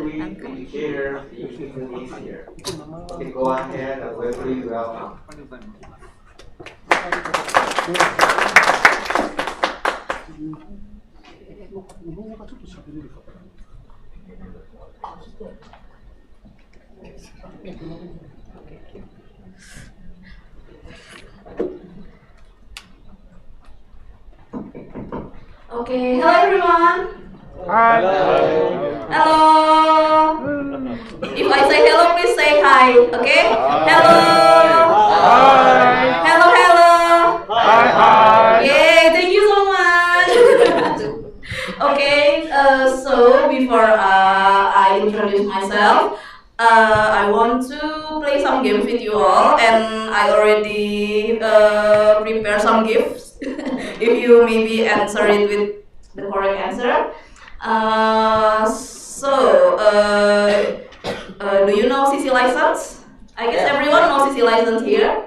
free indicator using is here. Okay, go ahead and we're free welcome. Okay, hello everyone. Hi. Hello. If I say hello, please say hi. Okay? Hello. Hi. Hello, hello. Hi. Yay, thank you so much. Okay, so before I introduce myself, I want to play some games with you all, and I already prepare some gifts. If you maybe answer it with the correct answer. Do you know CC license? I guess everyone knows CC license here.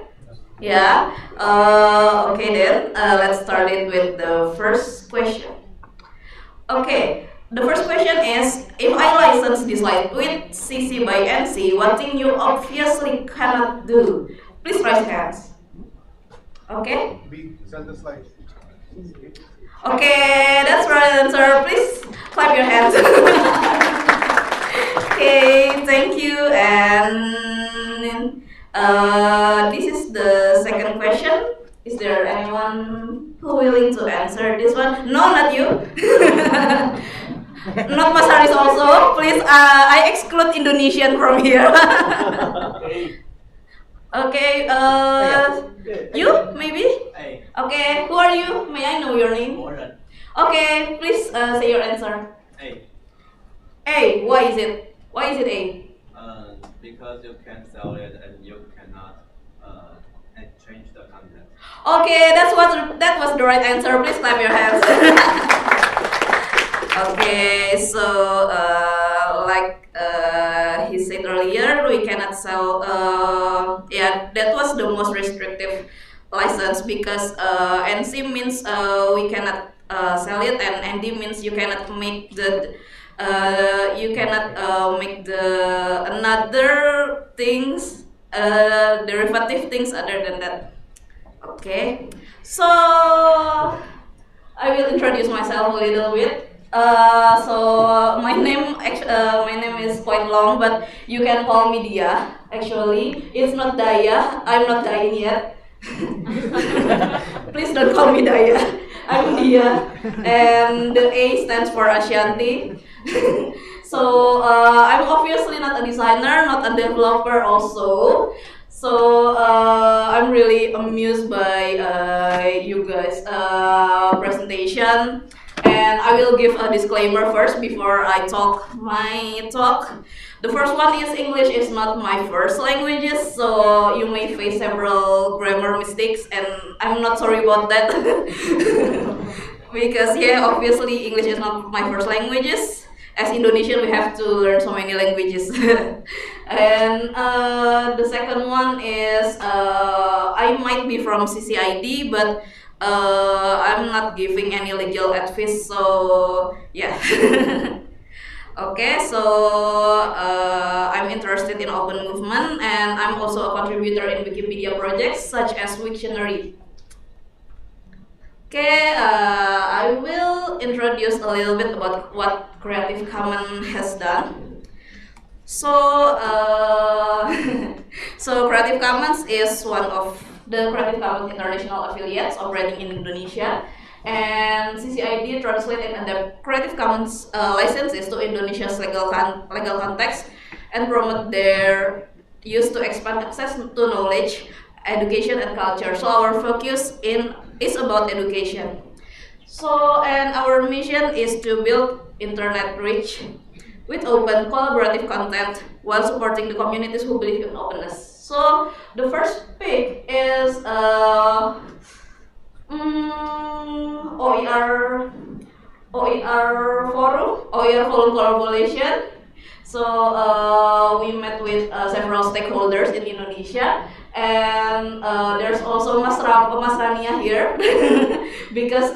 Yeah. Okay then. Let's start it with the first question. Okay. The first question is, if I license this light with CC by NC, what thing you obviously cannot do? Please raise hands. Okay. Send the slide. Okay, that's right answer. Please clap your hands. Okay, thank you. And this is the second question. Is there anyone who willing to answer this one? No, not you. Not Mas Haris also. Please, I exclude Indonesian from here. Okay, you maybe? Okay, who are you? May I know your name? Okay, please say your answer. A. Why is it? Why is it A? Because you can sell it and you cannot change the content. Okay, that was the right answer. Please clap your hands. Okay, so like he said earlier, we cannot sell. Yeah, that was the most restrictive license because NC means we cannot sell it, and ND means you cannot make the make the another things derivative things other than that. Okay, so I will introduce myself a little bit. My name is quite long, but you can call me Dia. Actually, it's not Daya. I'm not dying yet. Please don't call me Daya. I'm Dia, and the A stands for Ashanti. So I'm obviously not a designer, not a developer also. So I'm really amused by you guys' presentation, and I will give a disclaimer first before I talk my talk. The first one is English is not my first languages, so you may face several grammar mistakes, and I'm not sorry about that. Because yeah, obviously English is not my first languages. As Indonesian, we have to learn so many languages. And the second one is I might be from CCID, but I'm not giving any legal advice. So yeah. Okay, so I'm interested in open movement, and I'm also a contributor in Wikipedia projects such as Wiktionary. Okay, I will introduce a little bit about what Creative Commons has done. So, so Creative Commons is one of the Creative Commons international affiliates operating in Indonesia, and CCID translated and adapt Creative Commons licenses to Indonesia's legal context and promote their use to expand access to knowledge, education, and culture. So our focus is about education. So, and our mission is to build internet reach with open collaborative content while supporting the communities who believe in openness. So the first pick is OER forum, OER forum collaboration. So we met with several stakeholders in Indonesia, and there's also Mas Rania here because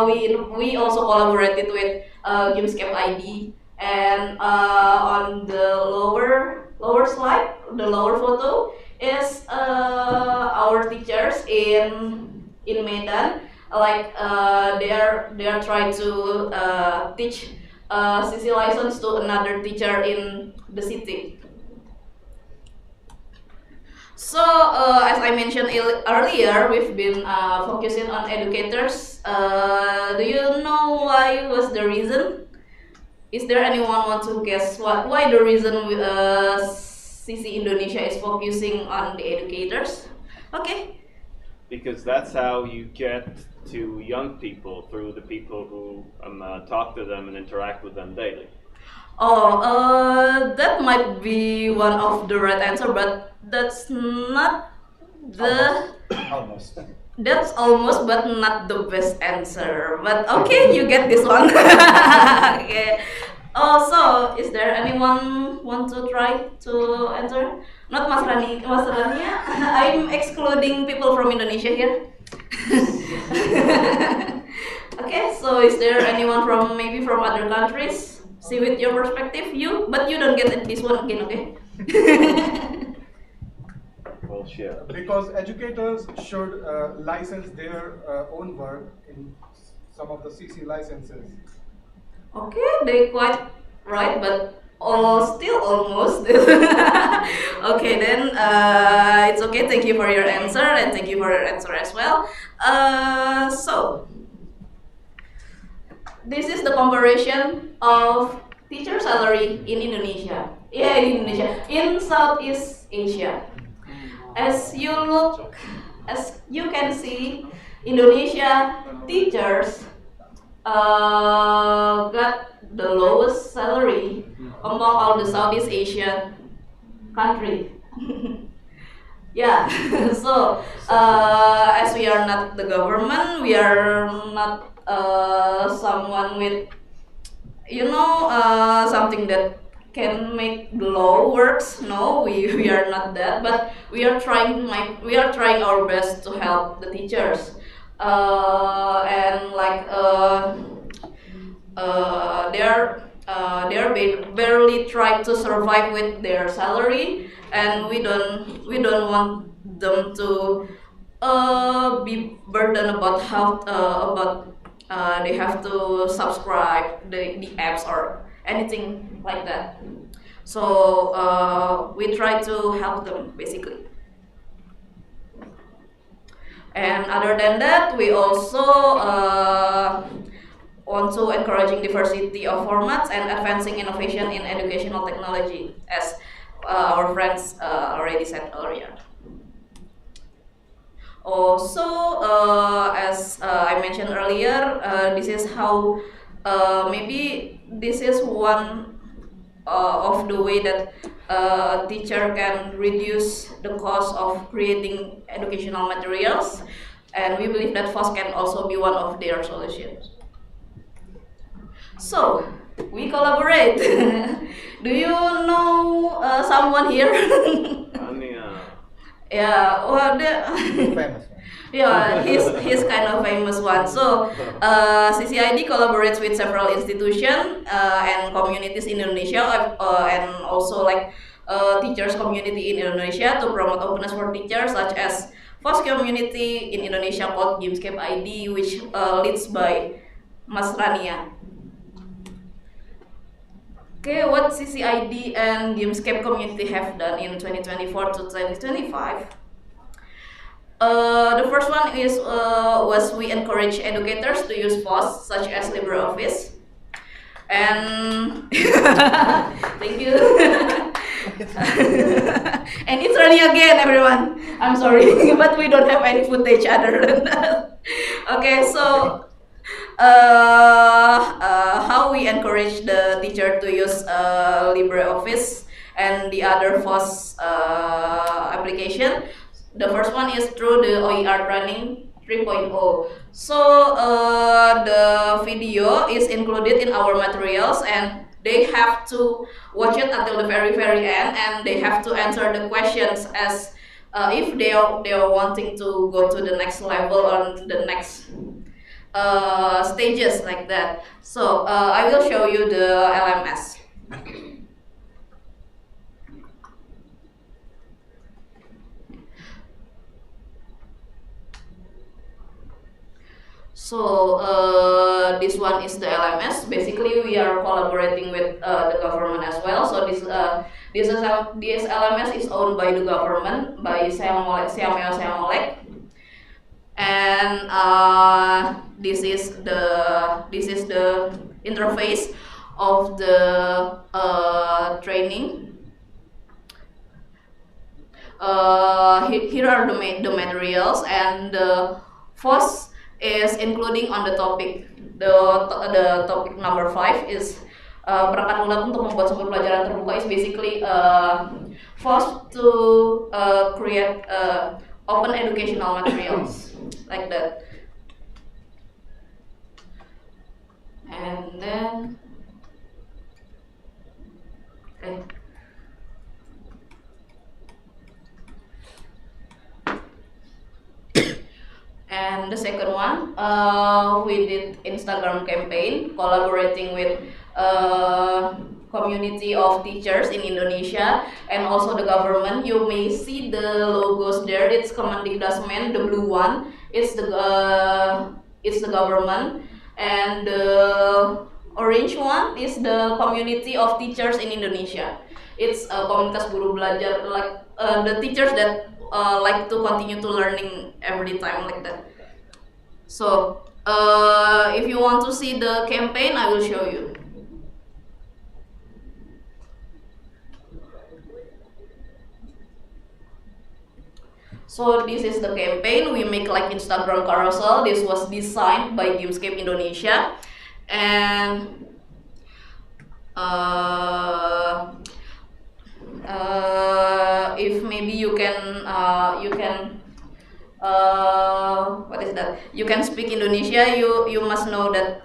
we also collaborated with Gamescape ID, And on the lower slide, the lower photo is our teachers in Medan. Like they are trying to teach CC license to another teacher in the city. So as I mentioned earlier, we've been focusing on educators. Do you know why was the reason? Is there anyone want to guess why the reason CC Indonesia is focusing on the educators? Okay. Because that's how you get to young people, through the people who talk to them and interact with them daily. Oh, that might be one of the right answer, but that's not the. Almost. That's almost, but not the best answer. But okay, you get this one. Okay. Oh, so is there anyone want to try to answer? Not Mas Rania. I'm excluding people from Indonesia here. Okay, so is there anyone from maybe from other countries? See with your perspective, but you don't get this one again, okay? Bullshit. Because educators should license their own work in some of the CC licenses. Okay, they quite right, but still almost. Okay, then it's okay. Thank you for your answer, and thank you for your answer as well. So this is the comparison of teacher salary in Indonesia. Yeah, in Indonesia, in Southeast Asia. As you can see, Indonesia teachers got the lowest salary among all the Southeast Asian countries. Yeah, so as we are not the government, we are not someone with, something that can make the law works. No, we are not that, but we are trying our best to help the teachers. And like they're barely trying to survive with their salary, and we don't want them to be burdened about they have to subscribe the apps or anything like that. So we try to help them basically. And other than that, we also want to encouraging diversity of formats and advancing innovation in educational technology, as our friends already said earlier. Also, as I mentioned earlier, this is how maybe this is one of the way that a teacher can reduce the cost of creating educational materials, and we believe that FOSS can also be one of their solutions. So we collaborate. Do you know someone here? Yeah, well, Famous. yeah, he's kind of famous one. So CCID collaborates with several institutions and communities in Indonesia, and also like teachers community in Indonesia to promote openness for teachers, such as FOSS community in Indonesia called Gamescape ID, which leads by Mas Rania. Okay, what CCID and Gamescape community have done in 2024 to 2025? The first one is was we encourage educators to use FOSS such as LibreOffice, and thank you. And it's running again, everyone. I'm sorry, but we don't have any footage other than that. Okay, so how we encourage the teacher to use LibreOffice and the other FOSS application. The first one is through the OER Training 3.0. So the video is included in our materials, and they have to watch it until the very end, and they have to answer the questions as if they are wanting to go to the next level or the next stages like that. So I will show you the LMS. So this one is the LMS. Basically, we are collaborating with the government as well. So this LMS is owned by the government, by Siameo Siamolek, and this is the interface of the training. Here are the materials, and the FOSS is including on the topic. The topic number 5 is perangkat lunak untuk membuat sumber pelajaran terbuka is basically forced to create open educational materials like that. And then And the second one, we did Instagram campaign collaborating with community of teachers in Indonesia and also the government. You may see the logos there. It's Kemendikbudrismen, the blue one. It's the government, and the orange one is the community of teachers in Indonesia. It's komunitas guru belajar, like the teachers that like to continue to learning every time like that. So if you want to see the campaign, I will show you. So this is the campaign. We make like Instagram carousel. This was designed by Gamescape Indonesia, and if maybe you can what is that? You can speak Indonesia. You must know that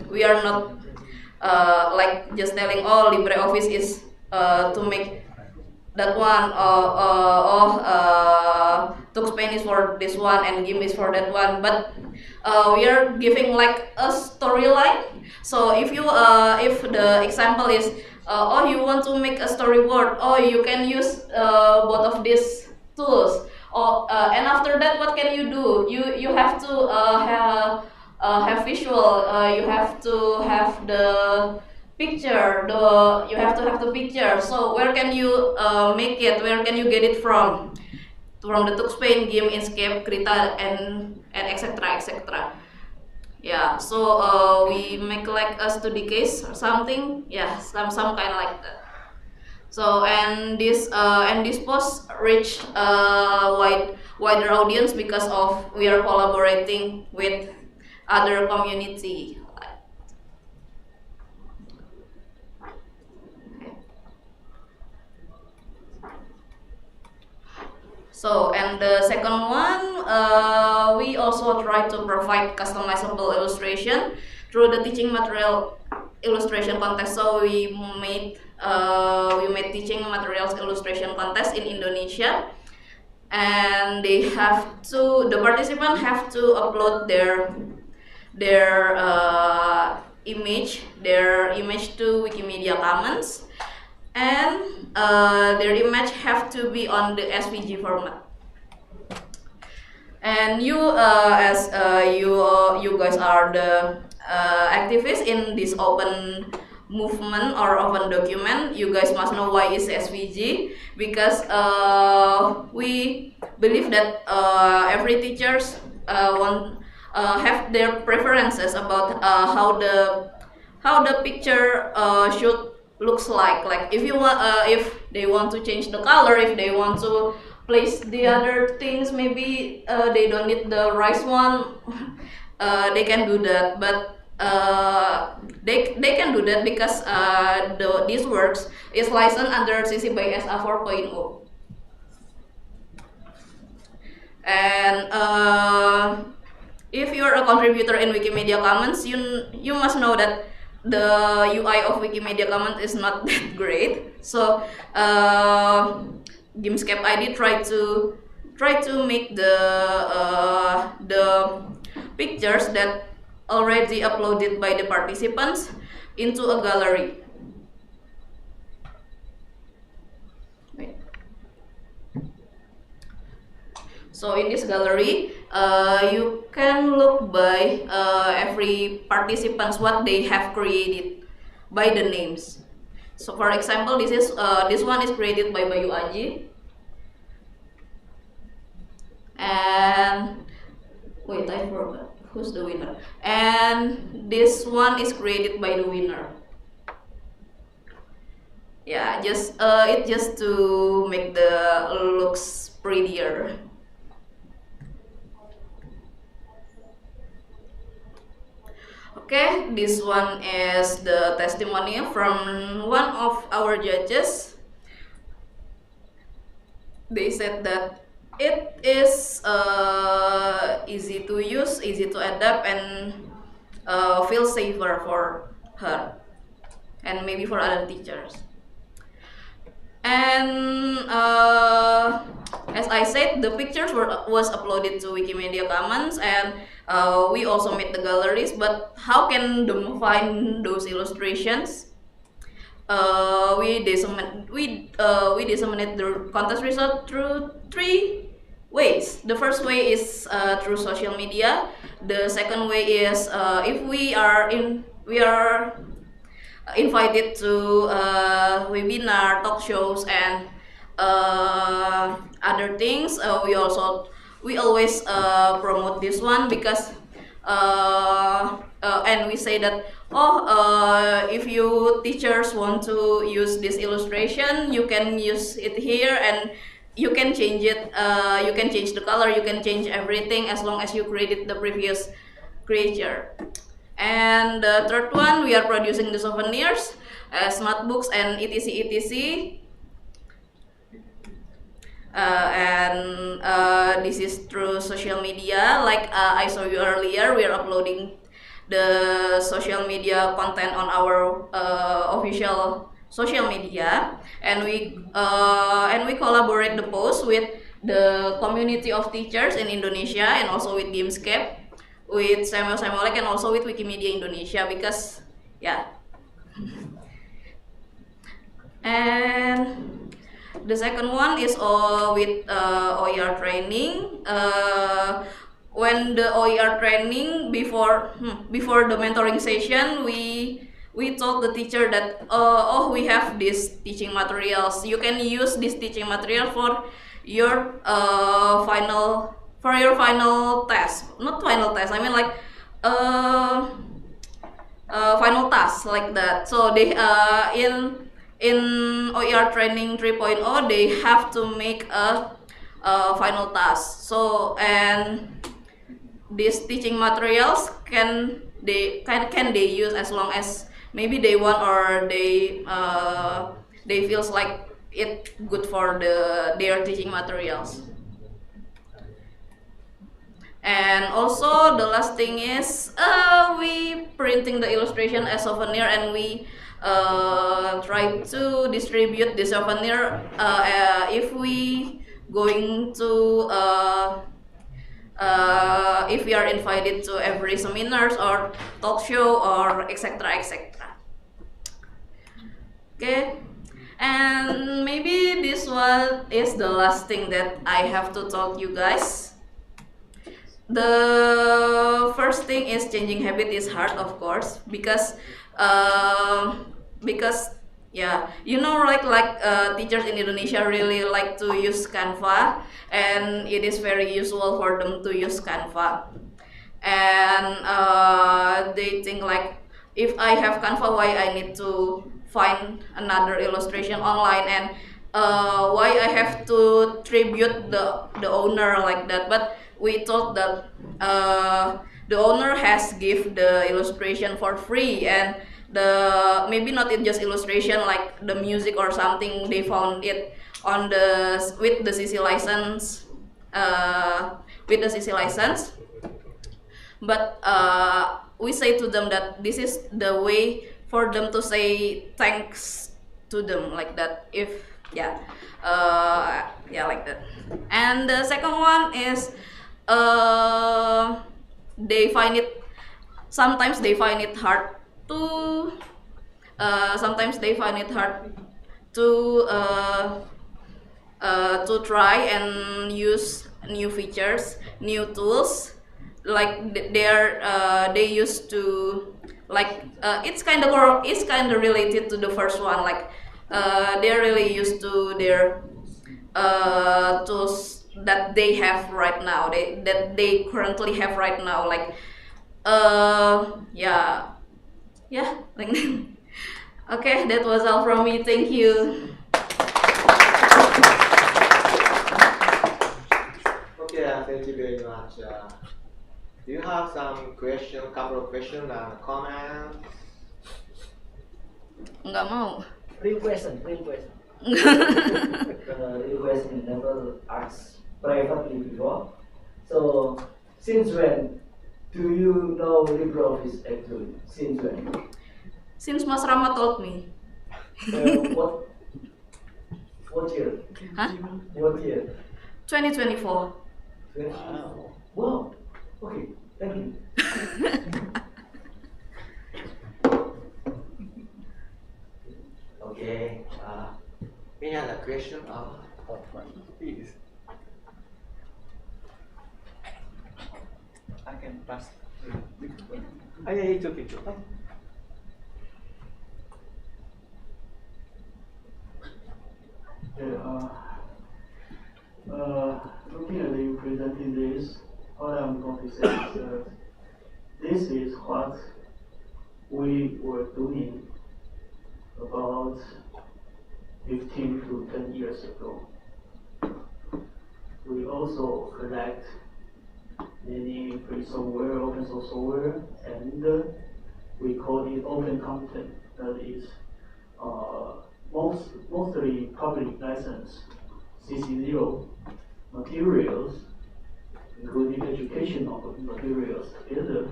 we are not like just telling LibreOffice is to make that one. Tuxpan is for this one and GIMP is for that one. But we are giving like a storyline. So if you if the example is you want to make a storyboard, you can use both of these tools. And after that, what can you do? You have to have visual. You have to have the picture. You have to have the picture. So where can you make it? Where can you get it from? From the Tuxpan, GIMP, Inkscape, Krita, and etc. Yeah. So we make like a study case or something. Yeah, some kind like that. So and this post reach wider audience because of we are collaborating with other community. So and the second one, we also try to provide customizable illustration through the teaching material illustration contest. So we made teaching materials illustration contest in Indonesia, and the participants have to upload their image to Wikimedia Commons, and their image have to be on the SVG format. And you guys are the activists in this open movement or open document. You guys must know why is SVG, because we believe that every teachers have their preferences about how the picture should looks like if you want if they want to change the color, if they want to place the other things, maybe they don't need the rice one, they can do that. But they can do that because these works is licensed under CC by SA 4.0. And if you are a contributor in Wikimedia Commons, you must know that the UI of Wikimedia Commons is not that great. So Gamescape ID try to make the pictures that already uploaded by the participants into a gallery. Wait. So in this gallery, you can look by every participants what they have created by the names. So for example, this one is created by Bayu Aji, and wait, I forgot who's the winner. And this one is created by the winner. Yeah, it just to make the looks prettier. Okay, this one is the testimonial from one of our judges. They said that it is easy to use, easy to adapt, and feel safer for her and maybe for other teachers. And as I said, the pictures was uploaded to Wikimedia Commons, and we also made the galleries. But how can them find those illustrations? We disseminate the contest result through 3 ways. The first way is through social media. The second way is if we are invited to webinar, talk shows, and other things. We always promote this one because and we say that if you teachers want to use this illustration, you can use it here, and you can change it. You can change the color, you can change everything as long as you created the previous creature. And the third one, we are producing the souvenirs as notebooks and etc. This is through social media. Like I saw you earlier, we are uploading the social media content on our official social media, and we collaborate the post with the community of teachers in Indonesia, and also with Gamescape, with Samuel Samuelek, and also with Wikimedia Indonesia, because yeah. And the second one is with OER training. When the OER training before the mentoring session, we told the teacher that we have these teaching materials. You can use this teaching material for your final test. Not final test, I mean like final task, like that. So they in OER training 3.0, they have to make a final task. So, and these teaching materials can they use as long as maybe they want, or they feels like it good for their teaching materials. And also the last thing is we printing the illustration as souvenir, and we try to distribute the souvenir if we going to if we are invited to every seminars or talk show or etc. Okay, and maybe this one is the last thing that I have to tell you guys. The first thing is changing habit is hard, of course, because yeah, you know, like teachers in Indonesia really like to use Canva, and it is very usual for them to use Canva, and they think like, if I have Canva, why I need to find another illustration online, and why I have to tribute the owner like that. But we thought that the owner has give the illustration for free, and maybe not just illustration, like the music or something, they found it on with the CC license, but we say to them that this is the way for them to say thanks to them, like that. If yeah, like that. And the second one is they find it sometimes they find it hard to to try and use new features, new tools. Like they used to like it's kind of related to the first one. Like they're really used to their tools that they have right now. That they currently have right now. Like yeah, like that. Okay, that was all from me. Thank you. Okay, thank you very much. Do you have some question, couple of questions and comments? Nggak mau. Real question. Real question never asked privately before. So, since when do you know LibreOffice actually? Since when? Since Mas Rama told me. What year? Huh? What year? 2024. Wow. Okay, thank you. Okay. Any other question? Please. I can pass. Yeah, it's okay. Looking at you presenting this, what I'm going to say is that this is what we were doing about 15 to 10 years ago. We also collect many free software, open source software, and we call it open content. That is mostly public license, CC0 materials, including educational materials together.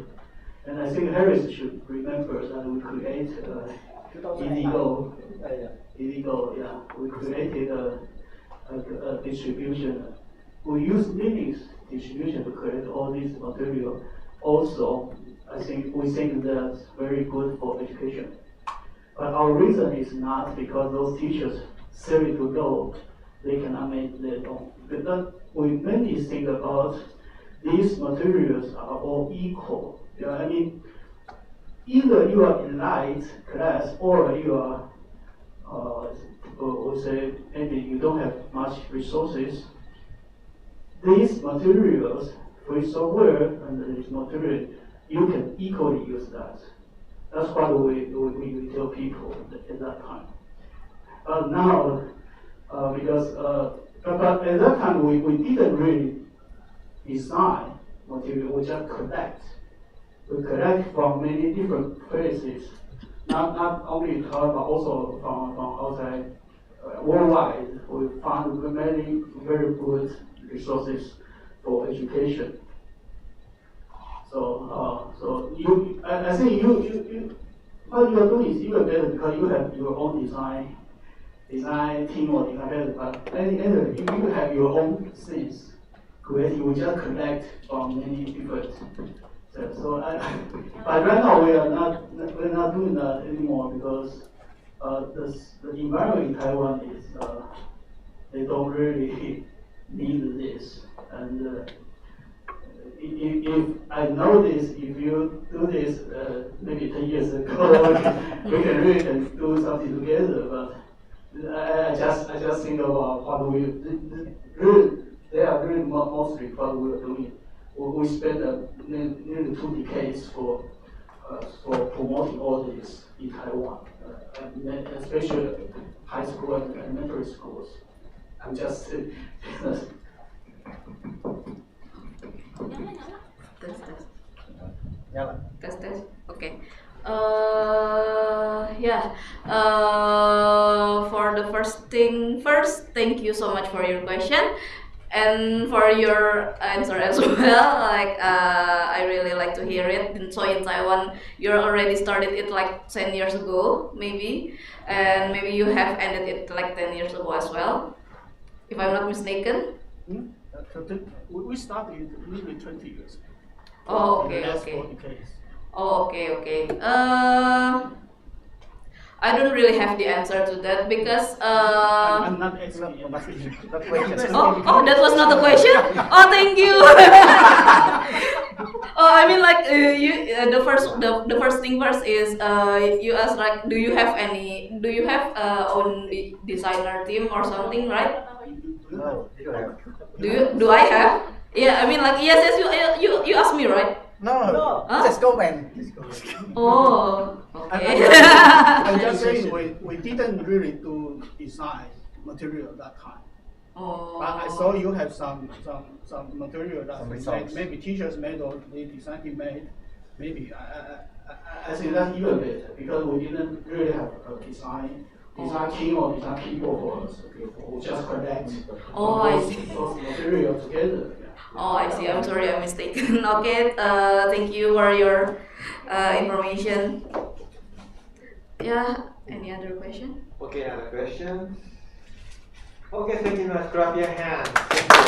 And I think Harris should remember that we create EDGO. We created a distribution. We use Linux distribution to create all this material. Also, we think that's very good for education. But our reason is not because those teachers serve it to go, they cannot make their own. But we mainly think about these materials are all equal. I mean, either you are in light class or you are, we say maybe you don't have much resources. These materials, free software and this material, you can equally use that. That's what we tell people at that time. But now, but at that time we didn't really design material, we just collect. We collect from many different places, not only Taiwan, but also from outside, worldwide. We found many very good resources for education. So I think what you are doing is even better because you have your own design team or design better. But at the end, you have your own things creating. We just collect from many different. So but right now we're not doing that anymore because the environment in Taiwan is they don't really need this. And if I know this, if you do this maybe 10 years ago, we can really do something together. But I just think about what we really, they are really mostly what we are doing. We spent nearly 2 decades for promoting all this in Taiwan, especially high school and elementary schools. I'm just Tes. Okay. For the first, thank you so much for your question and for your answer as well. Like I really like to hear it. So in Taiwan, you already started it like 10 years ago, maybe, and maybe you have ended it like 10 years ago as well, if I'm not mistaken. we started nearly 20 years ago. Oh, in the okay, last okay. 4 decades. Oh, okay. I don't really have the answer to that because I'm not asking you. Not question. oh, that was not the question. Oh, thank you. Oh, I mean like the first thing first is you ask like do you have own designer team or something, right? No, you have. Do I have? Yeah, I mean like yes you asked me, right? No, Huh? just comment. Oh, okay. I'm just saying we didn't really do design material that time. Oh. But I saw you have some material that Some we results. made, maybe teachers made or the design team made. Maybe I think that's even better because we didn't really have a design team or design people for us. Okay, we just collect Oh, I see. those material together. Yeah. Oh, I see. I'm sorry, I'm mistaken. Okay, thank you for your information. Yeah, any other question? Okay, another question. Okay, thank you very much. Clap your hands. Thank you.